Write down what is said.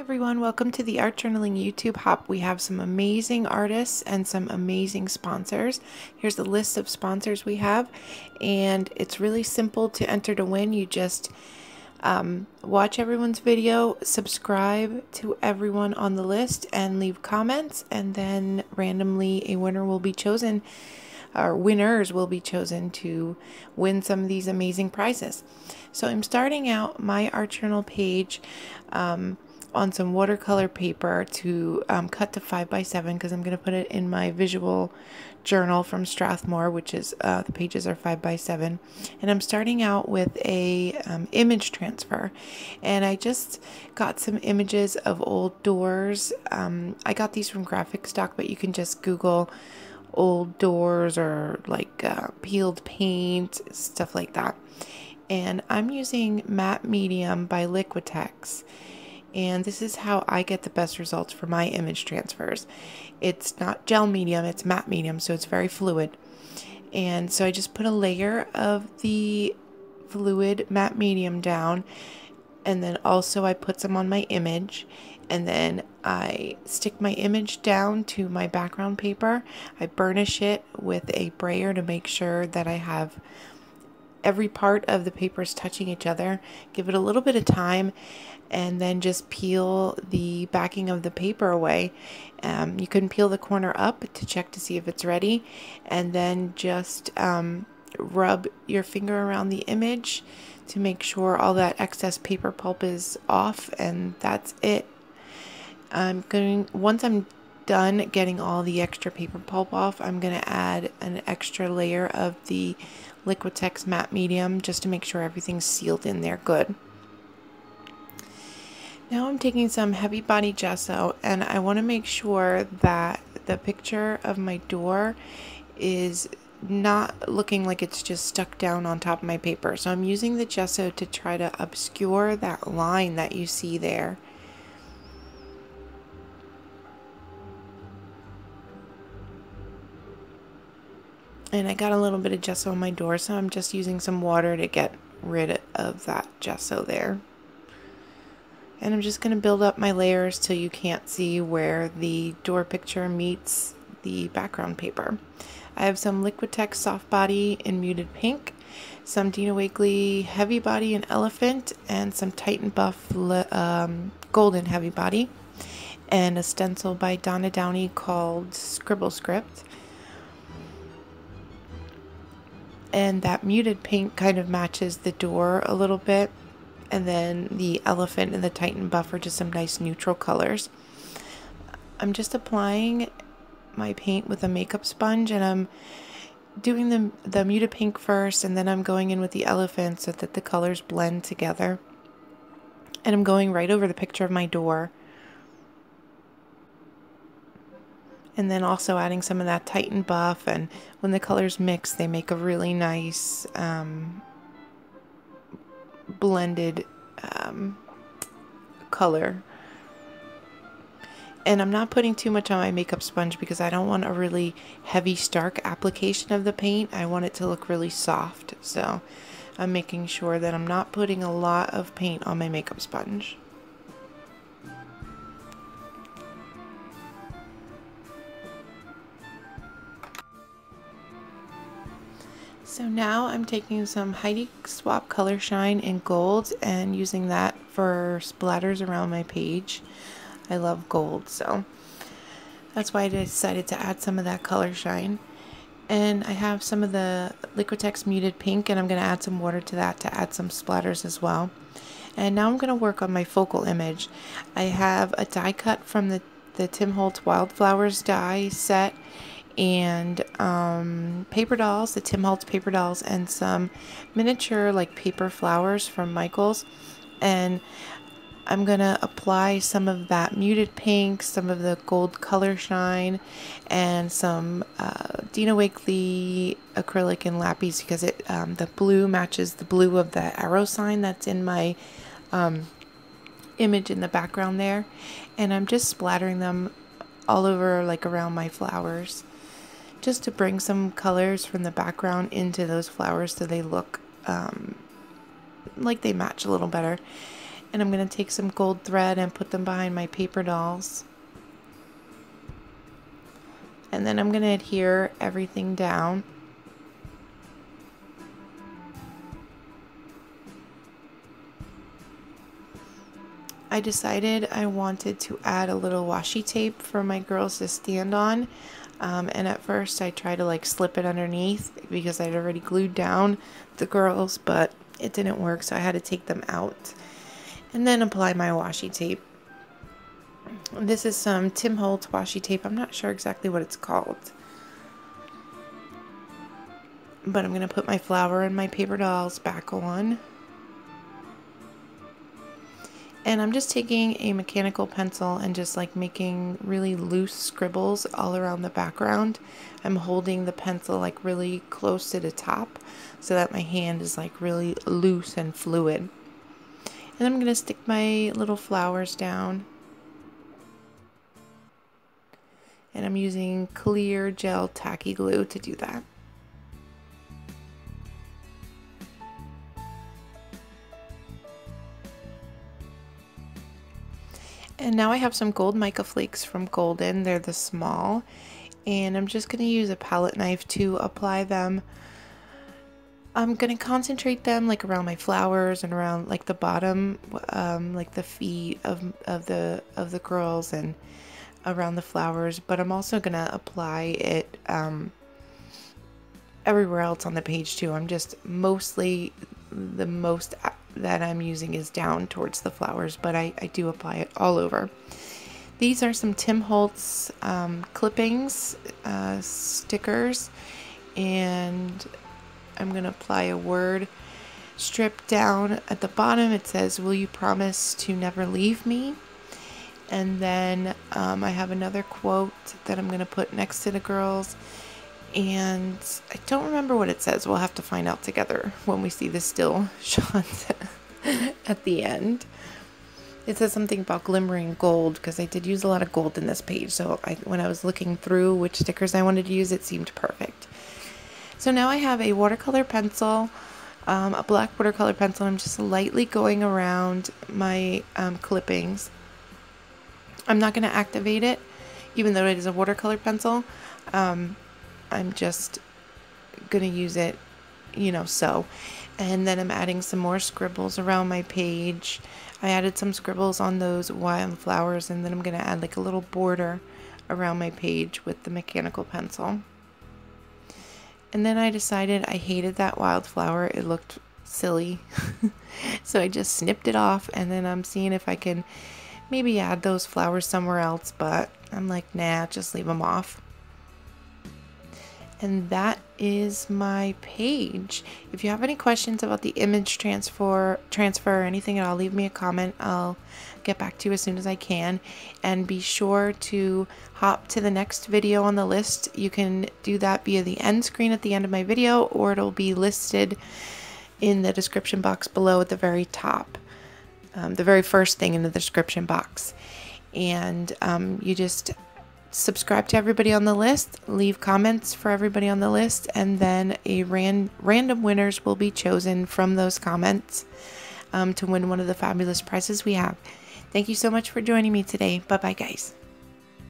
everyone, welcome to the Art Journaling YouTube Hop. We have some amazing artists and some amazing sponsors. Here's the list of sponsors we have, and it's really simple to enter to win. You just watch everyone's video, subscribe to everyone on the list, and leave comments, and then randomly a winner will be chosen, or winners will be chosen to win some of these amazing prizes. So I'm starting out my art journal page on some watercolor paper to cut to 5x7 because I'm going to put it in my visual journal from Strathmore, which is the pages are 5x7, and I'm starting out with a image transfer, and I just got some images of old doors. I got these from Graphic Stock, but you can just Google old doors or like peeled paint, stuff like that. And I'm using Matte Medium by Liquitex. And this is how I get the best results for my image transfers. It's not gel medium, it's matte medium, so it's very fluid. And so I just put a layer of the fluid matte medium down, and then also I put some on my image, and then I stick my image down to my background paper. I burnish it with a brayer to make sure that I have every part of the papers touching each other. Give it a little bit of time, and then just peel the backing of the paper away. You can peel the corner up to check to see if it's ready, and then just rub your finger around the image to make sure all that excess paper pulp is off, and that's it. Once I'm done getting all the extra paper pulp off, I'm going to add an extra layer of the Liquitex matte medium just to make sure everything's sealed in there good. Now I'm taking some heavy body gesso, and I want to make sure that the picture of my door is not looking like it's just stuck down on top of my paper. So I'm using the gesso to try to obscure that line that you see there. And I got a little bit of gesso on my door, so I'm just using some water to get rid of that gesso there. And I'm just going to build up my layers till you can't see where the door picture meets the background paper. I have some Liquitex soft body in muted pink, some Dina Wakley heavy body in elephant, and some Titan Buff golden heavy body, and a stencil by Donna Downey called Scribble Script. And that muted pink kind of matches the door a little bit. And then the elephant and the Titan Buff are just some nice neutral colors. I'm just applying my paint with a makeup sponge, and I'm doing the muted pink first, and then I'm going in with the elephant so that the colors blend together. And I'm going right over the picture of my door. And then also adding some of that Titan Buff, and when the colors mix, they make a really nice blended color. And I'm not putting too much on my makeup sponge because I don't want a really heavy, stark application of the paint. I want it to look really soft. So I'm making sure that I'm not putting a lot of paint on my makeup sponge. So now I'm taking some Heidi Swap Color Shine in gold and using that for splatters around my page. I love gold, so that's why I decided to add some of that color shine. And I have some of the Liquitex muted pink, and I'm going to add some water to that to add some splatters as well. And now I'm going to work on my focal image. I have a die cut from the Tim Holtz Wildflowers die set, and paper dolls, the Tim Holtz paper dolls, and some miniature like paper flowers from Michaels. And I'm gonna apply some of that muted pink, some of the gold color shine, and some Dina Wakley acrylic and lapis, because it the blue matches the blue of the arrow sign that's in my image in the background there. And I'm just splattering them all over, like around my flowers, just to bring some colors from the background into those flowers so they look like they match a little better. And I'm going to take some gold thread and put them behind my paper dolls. And then I'm going to adhere everything down. I decided I wanted to add a little washi tape for my girls to stand on. And at first I tried to like slip it underneath because I'd already glued down the girls, but it didn't work, so I had to take them out and then apply my washi tape. This is some Tim Holtz washi tape. I'm not sure exactly what it's called, but I'm going to put my flower and my paper dolls back on. And I'm just taking a mechanical pencil and just like making really loose scribbles all around the background. I'm holding the pencil like really close to the top so that my hand is like really loose and fluid. And I'm going to stick my little flowers down. And I'm using clear gel tacky glue to do that. And now I have some gold mica flakes from Golden. They're the small. And I'm just going to use a palette knife to apply them. I'm going to concentrate them like around my flowers and around like the bottom, like the feet of the girls and around the flowers. But I'm also going to apply it everywhere else on the page too. I'm just mostly, the most that I'm using is down towards the flowers, but I do apply it all over. These are some Tim Holtz clippings, stickers, and I'm going to apply a word strip down at the bottom. It says, "Will you promise to never leave me?" And then I have another quote that I'm going to put next to the girls. And I don't remember what it says. We'll have to find out together when we see the still shots at the end. It says something about glimmering gold because I did use a lot of gold in this page. So when I was looking through which stickers I wanted to use, it seemed perfect. So now I have a watercolor pencil, a black watercolor pencil. I'm just lightly going around my clippings. I'm not going to activate it, even though it is a watercolor pencil. I'm just going to use it, you know, so. And then I'm adding some more scribbles around my page. I added some scribbles on those wildflowers, and then I'm going to add like a little border around my page with the mechanical pencil. And then I decided I hated that wildflower. It looked silly. So I just snipped it off, and then I'm seeing if I can maybe add those flowers somewhere else, but I'm like, nah, just leave them off. And that is my page. If you have any questions about the image transfer or anything at all, leave me a comment. I'll get back to you as soon as I can. And be sure to hop to the next video on the list. You can do that via the end screen at the end of my video, or it'll be listed in the description box below at the very top. The very first thing in the description box. And you just subscribe to everybody on the list, leave comments for everybody on the list, and then a random winners will be chosen from those comments to win one of the fabulous prizes we have. Thank you so much for joining me today. Bye bye, guys.